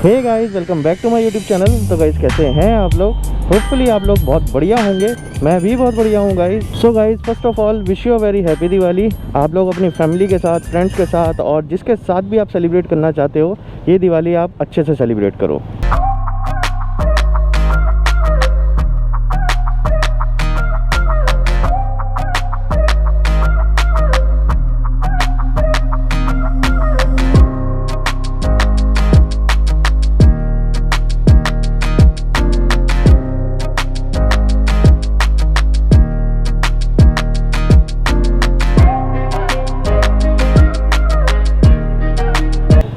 Hey guys, welcome back to my YouTube channel. तो guys कैसे हैं आप लोग? होपफुली आप लोग बहुत बढ़िया होंगे। मैं भी बहुत बढ़िया हूँ guys. So guys, first of all wish you a very happy Diwali. आप लोग अपनी फैमिली के साथ, फ्रेंड्स के साथ और जिसके साथ भी आप सेलिब्रेट करना चाहते हो, ये दिवाली आप अच्छे से सेलिब्रेट करो।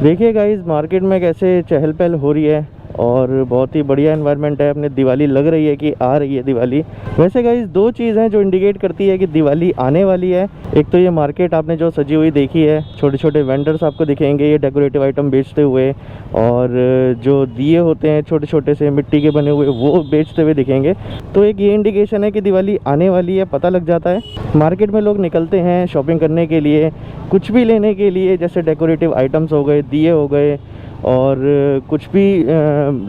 देखिए गाइस, मार्केट में कैसे चहल पहल हो रही है और बहुत ही बढ़िया एनवायरनमेंट है। अपने दिवाली लग रही है कि आ रही है दिवाली। वैसे गाइस, दो चीज़ हैं जो इंडिकेट करती है कि दिवाली आने वाली है। एक तो ये मार्केट आपने जो सजी हुई देखी है, छोटे छोटे वेंडर्स आपको दिखेंगे ये डेकोरेटिव आइटम बेचते हुए, और जो दिए होते हैं छोटे छोटे से मिट्टी के बने हुए, वो बेचते हुए दिखेंगे। तो एक ये इंडिकेशन है कि दिवाली आने वाली है, पता लग जाता है। मार्केट में लोग निकलते हैं शॉपिंग करने के लिए, कुछ भी लेने के लिए, जैसे डेकोरेटिव आइटम्स हो गए, दिए हो गए, और कुछ भी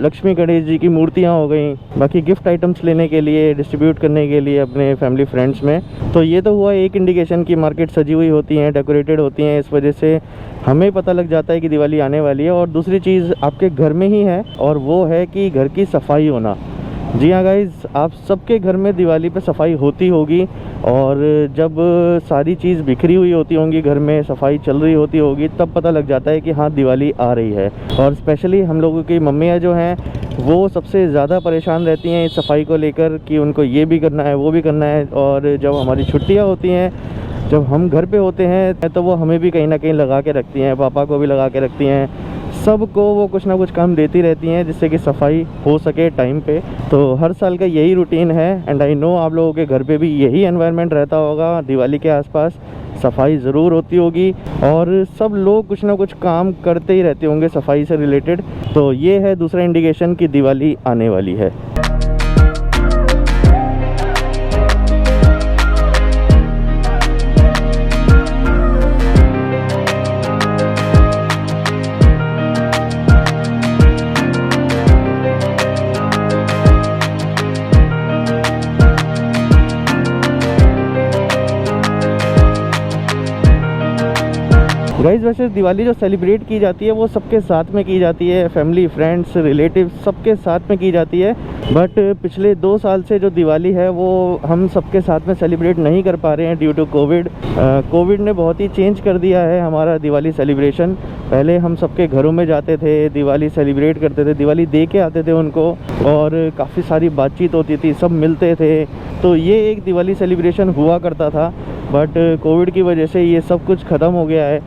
लक्ष्मी गणेश जी की मूर्तियाँ हो गई, बाकी गिफ्ट आइटम्स लेने के लिए, डिस्ट्रीब्यूट करने के लिए अपने फैमिली फ्रेंड्स में। तो ये तो हुआ एक इंडिकेशन कि मार्केट सजी हुई होती हैं, डेकोरेटेड होती हैं, इस वजह से हमें पता लग जाता है कि दिवाली आने वाली है। और दूसरी चीज़ आपके घर में ही है, और वो है कि घर की सफाई होना। जी हाँ गाइज़, आप सबके घर में दिवाली पे सफाई होती होगी, और जब सारी चीज़ बिखरी हुई होती होंगी, घर में सफाई चल रही होती होगी, तब पता लग जाता है कि हाँ दिवाली आ रही है। और स्पेशली हम लोगों की मम्मियाँ जो हैं, वो सबसे ज़्यादा परेशान रहती हैं इस सफाई को लेकर कि उनको ये भी करना है, वो भी करना है। और जब हमारी छुट्टियाँ होती हैं, जब हम घर पे होते हैं, तो वो हमें भी कहीं ना कहीं लगा के रखती हैं, पापा को भी लगा के रखती हैं, सबको वो कुछ ना कुछ काम देती रहती हैं जिससे कि सफाई हो सके टाइम पे। तो हर साल का यही रूटीन है, एंड आई नो आप लोगों के घर पे भी यही एनवायरनमेंट रहता होगा। दिवाली के आसपास सफाई ज़रूर होती होगी और सब लोग कुछ ना कुछ काम करते ही रहते होंगे सफाई से रिलेटेड। तो ये है दूसरा इंडिकेशन कि दिवाली आने वाली है। गाइज़, वैसे दिवाली जो सेलिब्रेट की जाती है वो सबके साथ में की जाती है, फैमिली, फ्रेंड्स, रिलेटिव सबके साथ में की जाती है। बट पिछले 2 साल से जो दिवाली है वो हम सबके साथ में सेलिब्रेट नहीं कर पा रहे हैं ड्यू टू कोविड। कोविड ने बहुत ही चेंज कर दिया है हमारा दिवाली सेलिब्रेशन। पहले हम सबके घरों में जाते थे, दिवाली सेलिब्रेट करते थे, दिवाली दे के आते थे उनको, और काफ़ी सारी बातचीत होती थी, सब मिलते थे। तो ये एक दिवाली सेलिब्रेशन हुआ करता था। बट कोविड की वजह से ये सब कुछ ख़त्म हो गया है।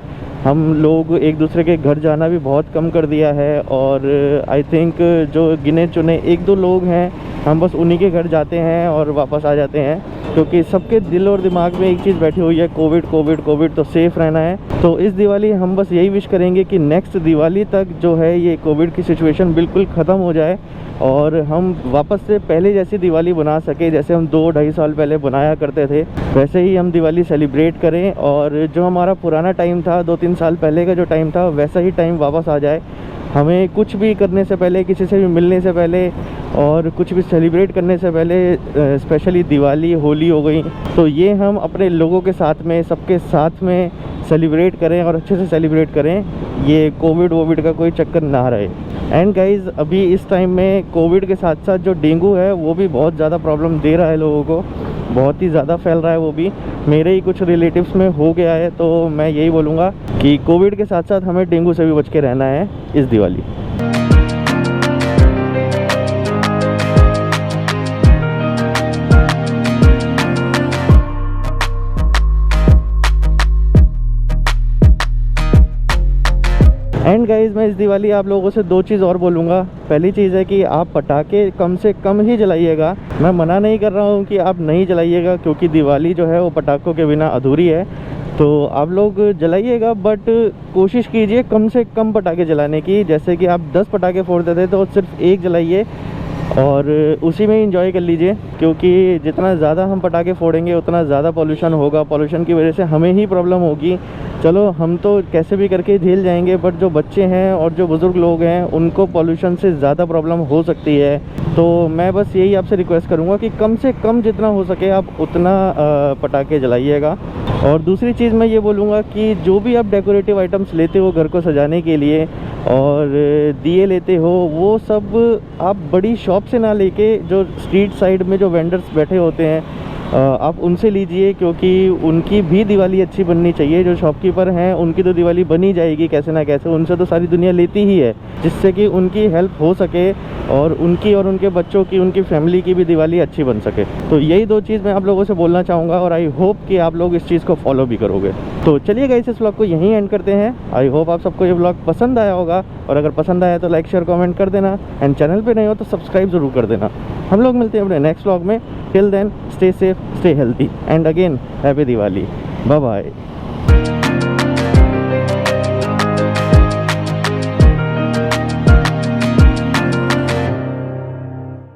हम लोग एक दूसरे के घर जाना भी बहुत कम कर दिया है, और आई थिंक जो गिने चुने 1-2 लोग हैं, हम बस उन्हीं के घर जाते हैं और वापस आ जाते हैं, क्योंकि सबके दिल और दिमाग में एक चीज़ बैठी हुई है, कोविड कोविड कोविड, तो सेफ़ रहना है। तो इस दिवाली हम बस यही विश करेंगे कि नेक्स्ट दिवाली तक जो है ये कोविड की सिचुएशन बिल्कुल ख़त्म हो जाए और हम वापस से पहले जैसी दिवाली बना सके, जैसे हम 2-2.5 साल पहले बनाया करते थे, वैसे ही हम दिवाली सेलिब्रेट करें। और जो हमारा पुराना टाइम था, 2-3 साल पहले का जो टाइम था, वैसा ही टाइम वापस आ जाए। हमें कुछ भी करने से पहले, किसी से भी मिलने से पहले, और कुछ भी सेलिब्रेट करने से पहले, स्पेशली दिवाली, होली हो गई, तो ये हम अपने लोगों के साथ में, सबके साथ में सेलिब्रेट करें और अच्छे से सेलिब्रेट करें। ये कोविड का कोई चक्कर ना रहे। एंड गाइज़, अभी इस टाइम में कोविड के साथ साथ जो डेंगू है वो भी बहुत ज़्यादा प्रॉब्लम दे रहा है लोगों को, बहुत ही ज़्यादा फैल रहा है वो भी। मेरे ही कुछ रिलेटिव्स में हो गया है। तो मैं यही बोलूँगा कि कोविड के साथ साथ हमें डेंगू से भी बच के रहना है इस दिवाली। एंड गाइज़, मैं इस दिवाली आप लोगों से 2 चीज़ और बोलूँगा। पहली चीज़ है कि आप पटाखे कम से कम ही जलाइएगा। मैं मना नहीं कर रहा हूँ कि आप नहीं जलाइएगा, क्योंकि दिवाली जो है वो पटाखों के बिना अधूरी है। तो आप लोग जलाइएगा, बट कोशिश कीजिए कम से कम पटाखे जलाने की। जैसे कि आप 10 पटाखे फोड़ते थे तो सिर्फ 1 जलाइए, और उसी में इंजॉय कर लीजिए, क्योंकि जितना ज़्यादा हम पटाखे फोड़ेंगे उतना ज़्यादा पॉल्यूशन होगा, पॉल्यूशन की वजह से हमें ही प्रॉब्लम होगी। चलो हम तो कैसे भी करके झेल जाएंगे, बट जो बच्चे हैं और जो बुज़ुर्ग लोग हैं उनको पॉल्यूशन से ज़्यादा प्रॉब्लम हो सकती है। तो मैं बस यही आपसे रिक्वेस्ट करूँगा कि कम से कम जितना हो सके आप उतना पटाखे जलाइएगा। और दूसरी चीज़ मैं ये बोलूँगा कि जो भी आप डेकोरेटिव आइटम्स लेते हो घर को सजाने के लिए और दिए लेते हो, वो सब आप बड़ी शॉप से ना लेके जो स्ट्रीट साइड में जो वेंडर्स बैठे होते हैं आप उनसे लीजिए, क्योंकि उनकी भी दिवाली अच्छी बननी चाहिए। जो शॉपकीपर हैं उनकी तो दिवाली बनी जाएगी कैसे ना कैसे, उनसे तो सारी दुनिया लेती ही है, जिससे कि उनकी हेल्प हो सके और उनकी और उनके बच्चों की, उनकी फैमिली की भी दिवाली अच्छी बन सके। तो यही दो चीज़ मैं आप लोगों से बोलना चाहूँगा और आई होप कि आप लोग इस चीज़ को फॉलो भी करोगे। तो चलिए गाइस, इस व्लॉग को यहीं एंड करते हैं। आई होप आप सबको ये व्लॉग पसंद आया होगा, और अगर पसंद आया तो लाइक शेयर कमेंट कर देना, एंड चैनल पे नहीं हो तो सब्सक्राइब ज़रूर कर देना। हम लोग मिलते हैं अपने नेक्स्ट व्लॉग में। Till then stay safe, stay healthy, and again happy Diwali. Bye bye.